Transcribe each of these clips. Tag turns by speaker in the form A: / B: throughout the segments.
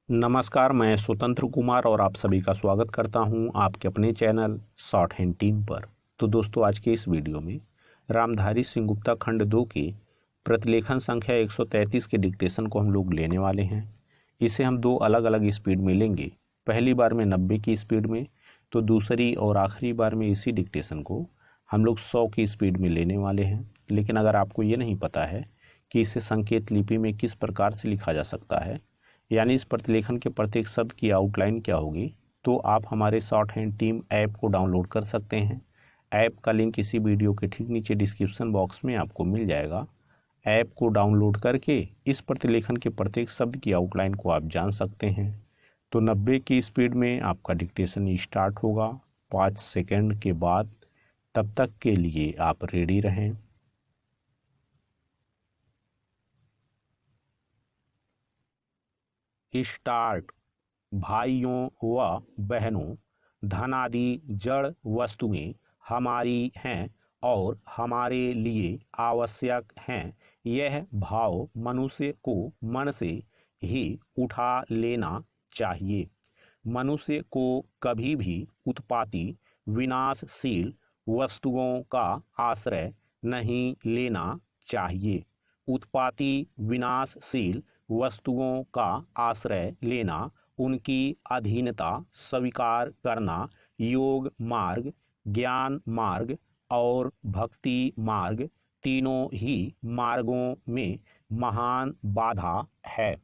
A: नमस्कार, मैं स्वतंत्र कुमार और आप सभी का स्वागत करता हूं आपके अपने चैनल शॉर्ट हैंड टीम पर। तो दोस्तों, आज के इस वीडियो में रामधारी सिंह गुप्ता खंड 2 के प्रतिलेखन संख्या 133 के डिक्टेशन को हम लोग लेने वाले हैं। इसे हम दो अलग अलग स्पीड में लेंगे। पहली बार में 90 की स्पीड में, तो दूसरी और आखिरी बार में इसी डिक्टेशन को हम लोग 100 की स्पीड में लेने वाले हैं। लेकिन अगर आपको ये नहीं पता है कि इसे संकेत लिपि में किस प्रकार से लिखा जा सकता है, यानी इस प्रतिलेखन के प्रत्येक शब्द की आउटलाइन क्या होगी, तो आप हमारे शॉर्ट हैंड टीम ऐप को डाउनलोड कर सकते हैं। ऐप का लिंक इसी वीडियो के ठीक नीचे डिस्क्रिप्शन बॉक्स में आपको मिल जाएगा। ऐप को डाउनलोड करके इस प्रतिलेखन के प्रत्येक शब्द की आउटलाइन को आप जान सकते हैं। तो 90 की स्पीड में आपका डिक्टेशन स्टार्ट होगा 5 सेकंड के बाद। तब तक के लिए आप रेडी रहें। स्टार्ट। भाइयों व बहनों, धन आदि जड़ वस्तुएं हमारी हैं और हमारे लिए आवश्यक हैं। यह भाव मनुष्य को मन से ही उठा लेना चाहिए। मनुष्य को कभी भी उत्पाती विनाशशील वस्तुओं का आश्रय नहीं लेना चाहिए। उत्पाती विनाशशील वस्तुओं का आश्रय लेना, उनकी अधीनता स्वीकार करना योग मार्ग, ज्ञान मार्ग और भक्ति मार्ग, तीनों ही मार्गों में महान बाधा है।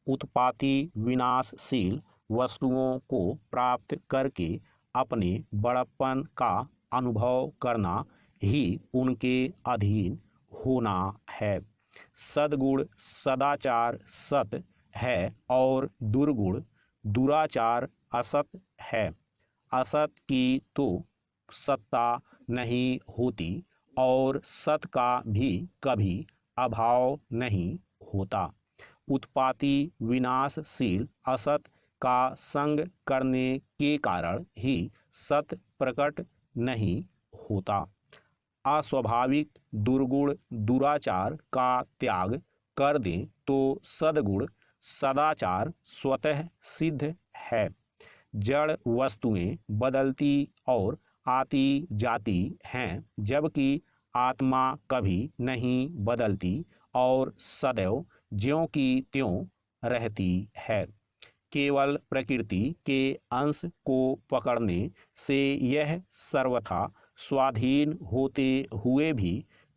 A: उत्पाती विनाशशील वस्तुओं को प्राप्त करके अपने बड़प्पन का अनुभव करना ही उनके अधीन होना है। सद्गुण सदाचार सत है और दुर्गुण दुराचार असत है। असत की तो सत्ता नहीं होती और सत का भी कभी अभाव नहीं होता। उत्पाती विनाशशील असत का संग करने के कारण ही सत प्रकट नहीं होता। अस्वाभाविक दुर्गुण दुराचार का त्याग कर दें तो सद्गुण सदाचार स्वतः सिद्ध है। जड़ वस्तुएं बदलती और आती जाती हैं, जबकि आत्मा कभी नहीं बदलती और सदैव ज्यों की त्यों रहती है। केवल प्रकृति के अंश को पकड़ने से यह सर्वथा स्वाधीन होते हुए भी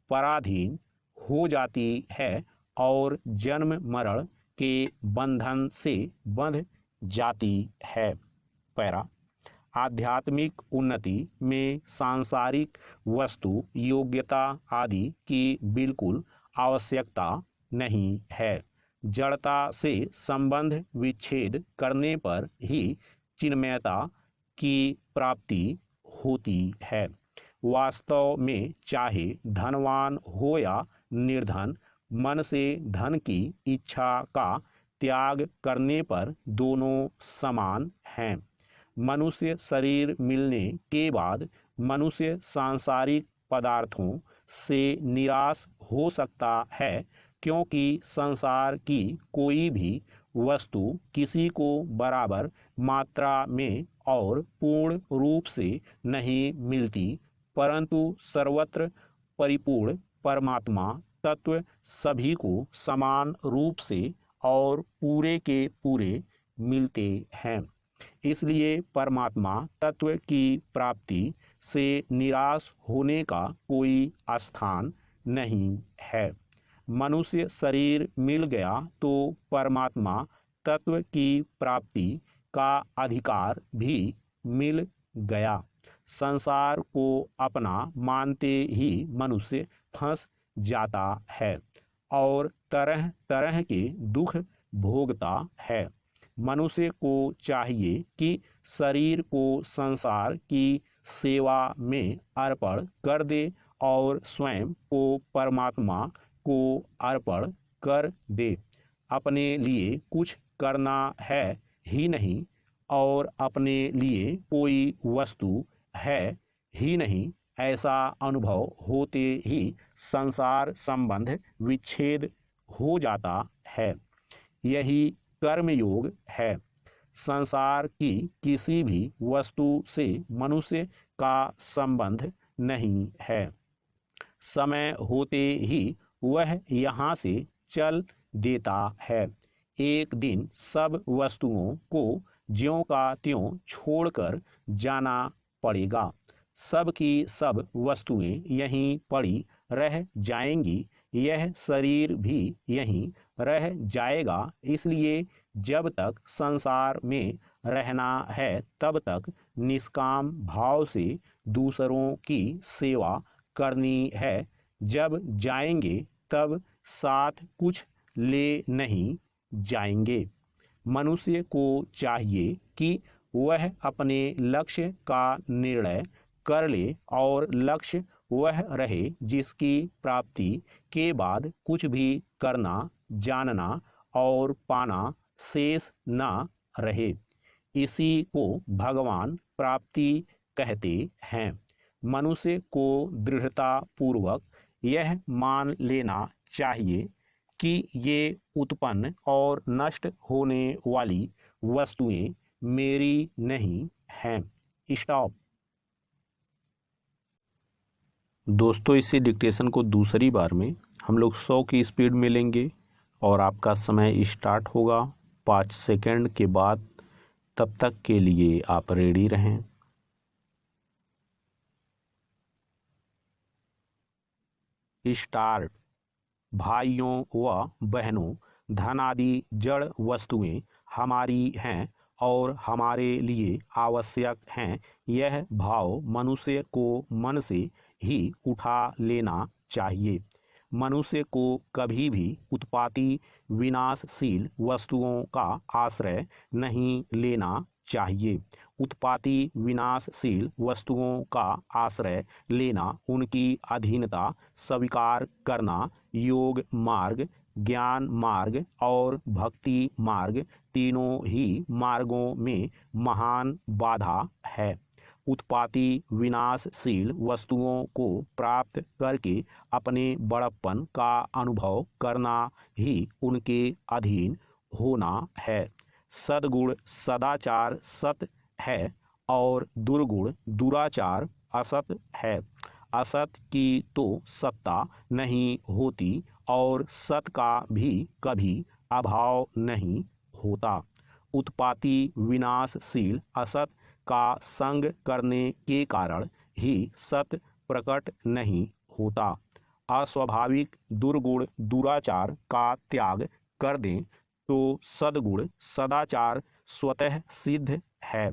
A: पराधीन हो जाती है और जन्म मरण के बंधन से बंध जाती है। पैरा। आध्यात्मिक उन्नति में सांसारिक वस्तु योग्यता आदि की बिल्कुल आवश्यकता नहीं है। जड़ता से संबंध विच्छेद करने पर ही चिन्मयता की प्राप्ति होती है। वास्तव में चाहे धनवान हो या निर्धन, मन से धन की इच्छा का त्याग करने पर दोनों समान हैं। मनुष्य शरीर मिलने के बाद मनुष्य सांसारिक पदार्थों से निराश हो सकता है, क्योंकि संसार की कोई भी वस्तु किसी को बराबर मात्रा में और पूर्ण रूप से नहीं मिलती, परंतु सर्वत्र परिपूर्ण परमात्मा तत्व सभी को समान रूप से और पूरे के पूरे मिलते हैं। इसलिए परमात्मा तत्व की प्राप्ति से निराश होने का कोई स्थान नहीं है। मनुष्य शरीर मिल गया तो परमात्मा तत्व की प्राप्ति का अधिकार भी मिल गया। संसार को अपना मानते ही मनुष्य फंस जाता है और तरह तरह के दुख भोगता है। मनुष्य को चाहिए कि शरीर को संसार की सेवा में अर्पण कर दे और स्वयं को परमात्मा को अर्पण कर दे। अपने लिए कुछ करना है ही नहीं और अपने लिए कोई वस्तु है ही नहीं, ऐसा अनुभव होते ही संसार संबंध विच्छेद हो जाता है। यही कर्मयोग है। संसार की किसी भी वस्तु से मनुष्य का संबंध नहीं है। समय होते ही वह यहाँ से चल देता है। एक दिन सब वस्तुओं को ज्यों का त्यों छोड़कर जाना पड़ेगा। सब की सब वस्तुएं यहीं पड़ी रह जाएंगी, यह शरीर भी यहीं रह जाएगा। इसलिए जब तक संसार में रहना है तब तक निष्काम भाव से दूसरों की सेवा करनी है। जब जाएंगे तब साथ कुछ ले नहीं जाएंगे। मनुष्य को चाहिए कि वह अपने लक्ष्य का निर्णय कर ले और लक्ष्य वह रहे जिसकी प्राप्ति के बाद कुछ भी करना, जानना और पाना शेष न रहे। इसी को भगवान प्राप्ति कहते हैं। मनुष्य को दृढ़ता पूर्वक यह मान लेना चाहिए कि ये उत्पन्न और नष्ट होने वाली वस्तुएं मेरी नहीं हैं। स्टॉप। दोस्तों, इसी डिक्टेशन को दूसरी बार में हम लोग 100 की स्पीड में लेंगे और आपका समय स्टार्ट होगा 5 सेकंड के बाद। तब तक के लिए आप रेडी रहें। स्टार्ट। भाइयों व बहनों, धन आदि जड़ वस्तुएं हमारी हैं और हमारे लिए आवश्यक हैं। यह भाव मनुष्य को मन से ही उठा लेना चाहिए। मनुष्य को कभी भी उत्पाती विनाशशील वस्तुओं का आश्रय नहीं लेना चाहिए। उत्पाती विनाशशील वस्तुओं का आश्रय लेना, उनकी अधीनता स्वीकार करना योग मार्ग, ज्ञान मार्ग और भक्ति मार्ग, तीनों ही मार्गों में महान बाधा है। उत्पाती विनाशशील वस्तुओं को प्राप्त करके अपने बड़प्पन का अनुभव करना ही उनके अधीन होना है। सद्गुण सदाचार सत है और दुर्गुण दुराचार असत है। असत की तो सत्ता नहीं होती और सत का भी कभी अभाव नहीं होता। उत्पाती विनाशशील असत का संग करने के कारण ही सत प्रकट नहीं होता। अस्वाभाविक दुर्गुण दुराचार का त्याग कर दें तो सद्गुण सदाचार स्वतः सिद्ध है।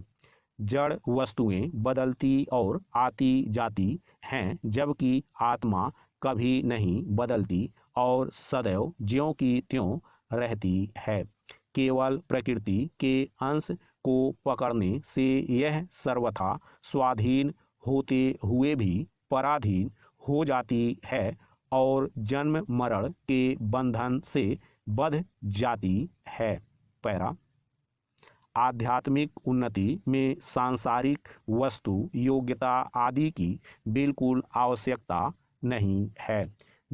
A: जड़ वस्तुएं बदलती और आती जाती हैं, जबकि आत्मा कभी नहीं बदलती और सदैव ज्यों की त्यों रहती है। केवल प्रकृति के अंश को पकड़ने से यह सर्वथा स्वाधीन होते हुए भी पराधीन हो जाती है और जन्म मरण के बंधन से बंध जाती है। पैरा। आध्यात्मिक उन्नति में सांसारिक वस्तु योग्यता आदि की बिल्कुल आवश्यकता नहीं है।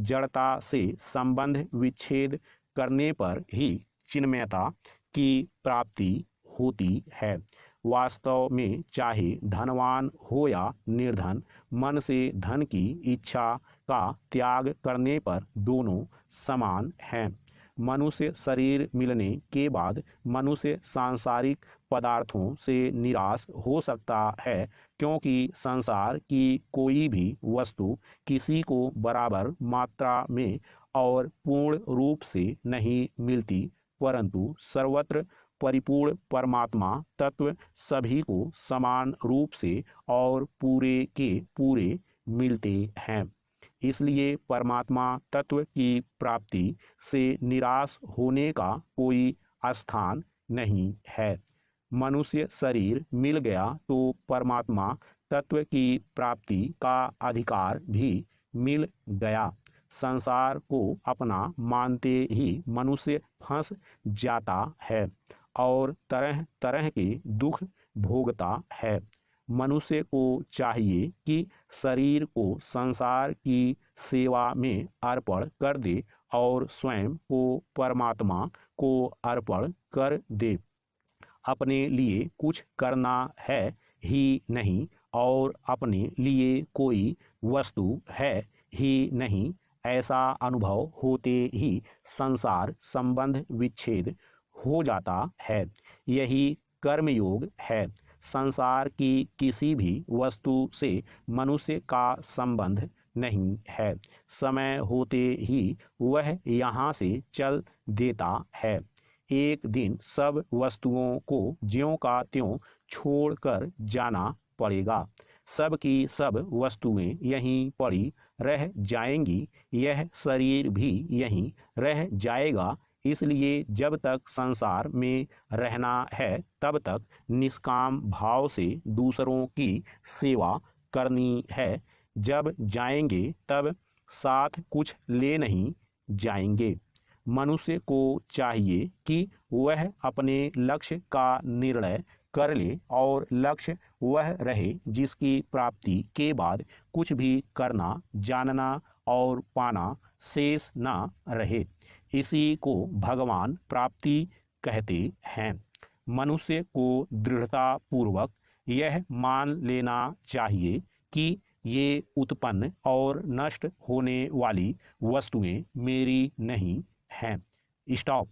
A: जड़ता से संबंध विच्छेद करने पर ही चिन्मयता की प्राप्ति होती है। वास्तव में चाहे धनवान हो या निर्धन, मन से धन की इच्छा का त्याग करने पर दोनों समान हैं। मनुष्य शरीर मिलने के बाद मनुष्य सांसारिक पदार्थों से निराश हो सकता है, क्योंकि संसार की कोई भी वस्तु किसी को बराबर मात्रा में और पूर्ण रूप से नहीं मिलती, परंतु सर्वत्र परिपूर्ण परमात्मा तत्व सभी को समान रूप से और पूरे के पूरे मिलते हैं। इसलिए परमात्मा तत्व की प्राप्ति से निराश होने का कोई स्थान नहीं है। मनुष्य शरीर मिल गया तो परमात्मा तत्व की प्राप्ति का अधिकार भी मिल गया। संसार को अपना मानते ही मनुष्य फंस जाता है और तरह तरह के दुख भोगता है। मनुष्य को चाहिए कि शरीर को संसार की सेवा में अर्पण कर दे और स्वयं को परमात्मा को अर्पण कर दे। अपने लिए कुछ करना है ही नहीं और अपने लिए कोई वस्तु है ही नहीं, ऐसा अनुभव होते ही संसार संबंध विच्छेद हो जाता है। यही कर्मयोग है। संसार की किसी भी वस्तु से मनुष्य का संबंध नहीं है। समय होते ही वह यहाँ से चल देता है। एक दिन सब वस्तुओं को ज्यों का त्यों छोड़कर जाना पड़ेगा। सब की सब वस्तुएं यहीं पड़ी रह जाएंगी, यह शरीर भी यहीं रह जाएगा। इसलिए जब तक संसार में रहना है तब तक निष्काम भाव से दूसरों की सेवा करनी है। जब जाएंगे तब साथ कुछ ले नहीं जाएंगे। मनुष्य को चाहिए कि वह अपने लक्ष्य का निर्णय कर ले और लक्ष्य वह रहे जिसकी प्राप्ति के बाद कुछ भी करना, जानना और पाना शेष ना रहे। इसी को भगवान प्राप्ति कहते हैं। मनुष्य को दृढ़ता पूर्वक यह मान लेना चाहिए कि ये उत्पन्न और नष्ट होने वाली वस्तुएं मेरी नहीं हैं। स्टॉप।